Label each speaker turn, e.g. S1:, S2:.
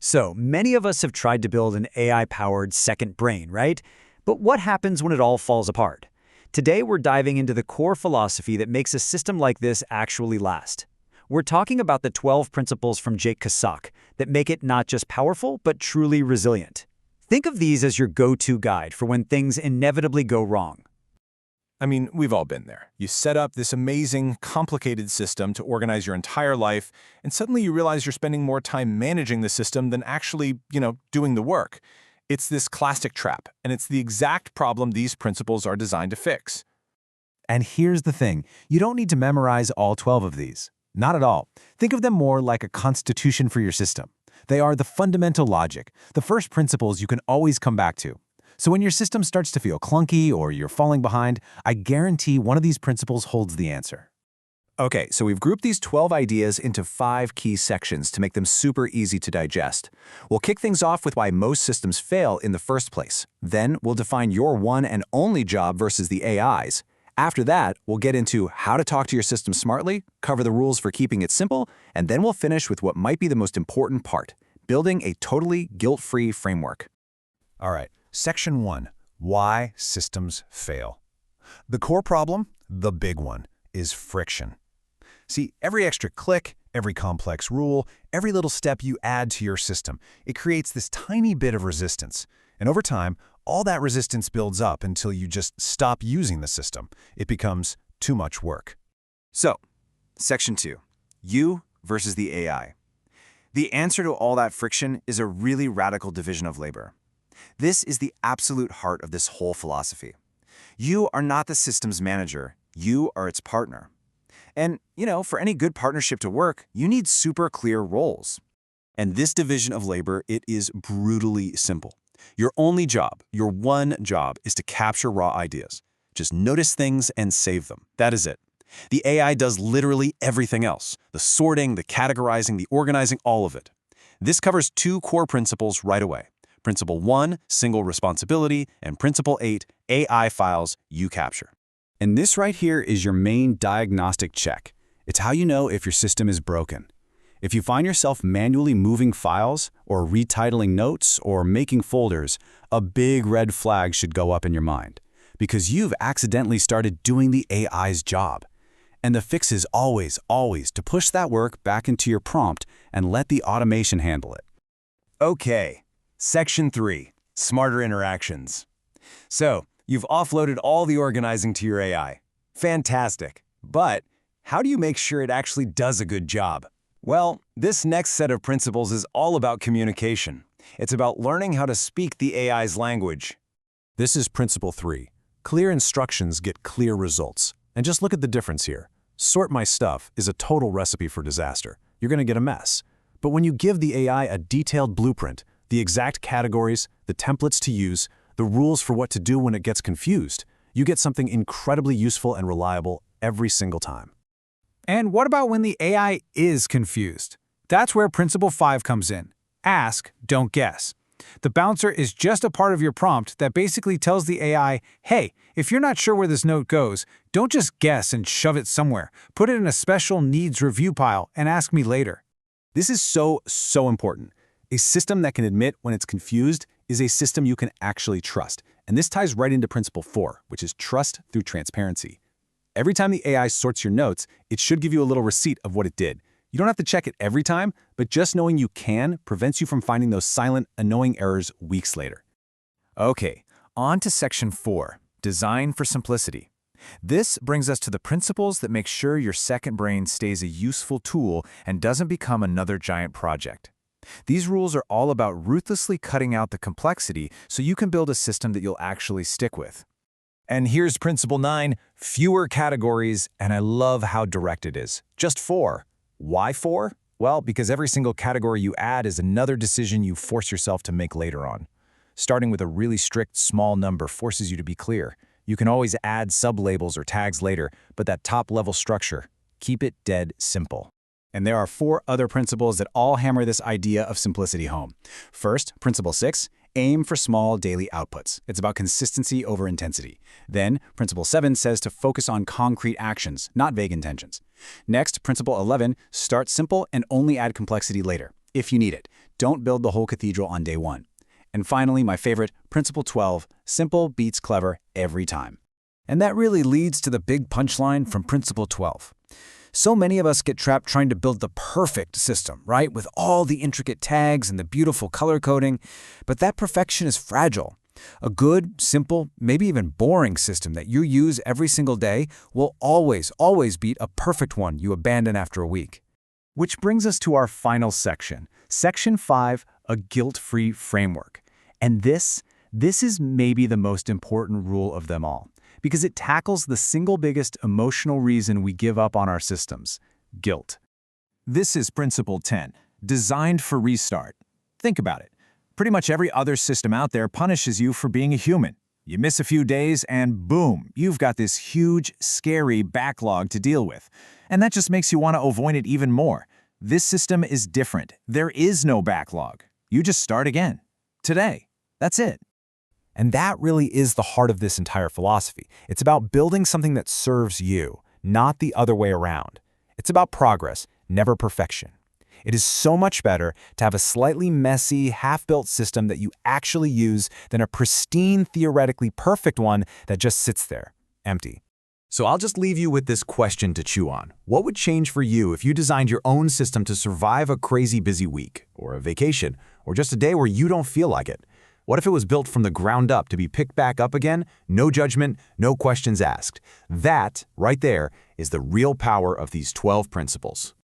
S1: So, many of us have tried to build an AI-powered second brain, right? But what happens when it all falls apart? Today, we're diving into the core philosophy that makes a system like this actually last. We're talking about the 12 principles from Jake Kossak that make it not just powerful, but truly resilient. Think of these as your go-to guide for when things inevitably go wrong.
S2: I mean, we've all been there. You set up this amazing, complicated system to organize your entire life, and suddenly you realize you're spending more time managing the system than actually, doing the work. It's this classic trap, and it's the exact problem these principles are designed to fix.
S3: And here's the thing, you don't need to memorize all 12 of these. Not at all. Think of them more like a constitution for your system. They are the fundamental logic, the first principles you can always come back to. So when your system starts to feel clunky or you're falling behind, I guarantee one of these principles holds the answer.
S4: Okay, so we've grouped these 12 ideas into 5 key sections to make them super easy to digest. We'll kick things off with why most systems fail in the first place. Then we'll define your one and only job versus the AI's. After that, we'll get into how to talk to your system smartly, cover the rules for keeping it simple, and then we'll finish with what might be the most important part, building a totally guilt-free framework.
S3: All right, Section 1, Why Systems Fail. The core problem, the big one, is friction. See, every extra click, every complex rule, every little step you add to your system, it creates this tiny bit of resistance. And over time, all that resistance builds up until you just stop using the system. It becomes too much work.
S4: So, Section 2, you versus the AI. The answer to all that friction is a really radical division of labor. This is the absolute heart of this whole philosophy. You are not the system's manager, you are its partner. And, for any good partnership to work, you need super clear roles. And this division of labor, it is brutally simple. Your only job, your one job, is to capture raw ideas. Just notice things and save them. That is it. The AI does literally everything else. The sorting, the categorizing, the organizing, all of it. This covers 2 core principles right away. Principle 1, single responsibility, and Principle 8, AI files you capture.
S1: And this right here is your main diagnostic check. It's how you know if your system is broken. If you find yourself manually moving files, or retitling notes, or making folders, a big red flag should go up in your mind, because you've accidentally started doing the AI's job. And the fix is always to push that work back into your prompt and let the automation handle it.
S5: Okay, Section 3, Smarter Interactions. So, you've offloaded all the organizing to your AI. Fantastic. But how do you make sure it actually does a good job? Well, this next set of principles is all about communication. It's about learning how to speak the AI's language.
S3: This is Principle 3. Clear instructions get clear results. And just look at the difference here. Sort my stuff is a total recipe for disaster. You're going to get a mess. But when you give the AI a detailed blueprint, the exact categories, the templates to use, the rules for what to do when it gets confused, you get something incredibly useful and reliable every single time.
S6: And what about when the AI is confused? That's where Principle 5 comes in. Ask, don't guess. The bouncer is just a part of your prompt that basically tells the AI, hey, if you're not sure where this note goes, don't just guess and shove it somewhere. Put it in a special needs review pile and ask me later.
S3: This is so important. A system that can admit when it's confused is a system you can actually trust. And this ties right into Principle 4, which is trust through transparency. Every time the AI sorts your notes, it should give you a little receipt of what it did. You don't have to check it every time, but just knowing you can prevents you from finding those silent, annoying errors weeks later.
S5: Okay, on to Section 4, Design for Simplicity. This brings us to the principles that make sure your second brain stays a useful tool and doesn't become another giant project. These rules are all about ruthlessly cutting out the complexity so you can build a system that you'll actually stick with. And here's Principle 9, fewer categories, and I love how direct it is. Just 4. Why 4? Well, because every single category you add is another decision you force yourself to make later on. Starting with a really strict small number forces you to be clear. You can always add sublabels or tags later, but that top-level structure, keep it dead simple.
S1: And there are 4 other principles that all hammer this idea of simplicity home. First, Principle 6, aim for small daily outputs. It's about consistency over intensity. Then, Principle 7 says to focus on concrete actions, not vague intentions. Next, Principle 11, start simple and only add complexity later, if you need it. Don't build the whole cathedral on day one. And finally, my favorite, Principle 12, simple beats clever every time.
S5: And that really leads to the big punchline from Principle 12. So many of us get trapped trying to build the perfect system, right? With all the intricate tags and the beautiful color coding. But that perfection is fragile. A good, simple, maybe even boring system that you use every single day will always beat a perfect one you abandon after a week.
S1: Which brings us to our final section, Section 5, a guilt-free framework. And this is maybe the most important rule of them all, because it tackles the single biggest emotional reason we give up on our systems, guilt.
S2: This is Principle 10, designed for restart. Think about it. Pretty much every other system out there punishes you for being a human. You miss a few days and boom, you've got this huge, scary backlog to deal with. And that just makes you want to avoid it even more. This system is different. There is no backlog. You just start again. Today. That's it.
S5: And that really is the heart of this entire philosophy. It's about building something that serves you, not the other way around. It's about progress, never perfection. It is so much better to have a slightly messy, half-built system that you actually use than a pristine, theoretically perfect one that just sits there, empty.
S1: So I'll just leave you with this question to chew on. What would change for you if you designed your own system to survive a crazy busy week, or a vacation, or just a day where you don't feel like it? What if it was built from the ground up to be picked back up again? No judgment, no questions asked. That, right there, is the real power of these 12 principles.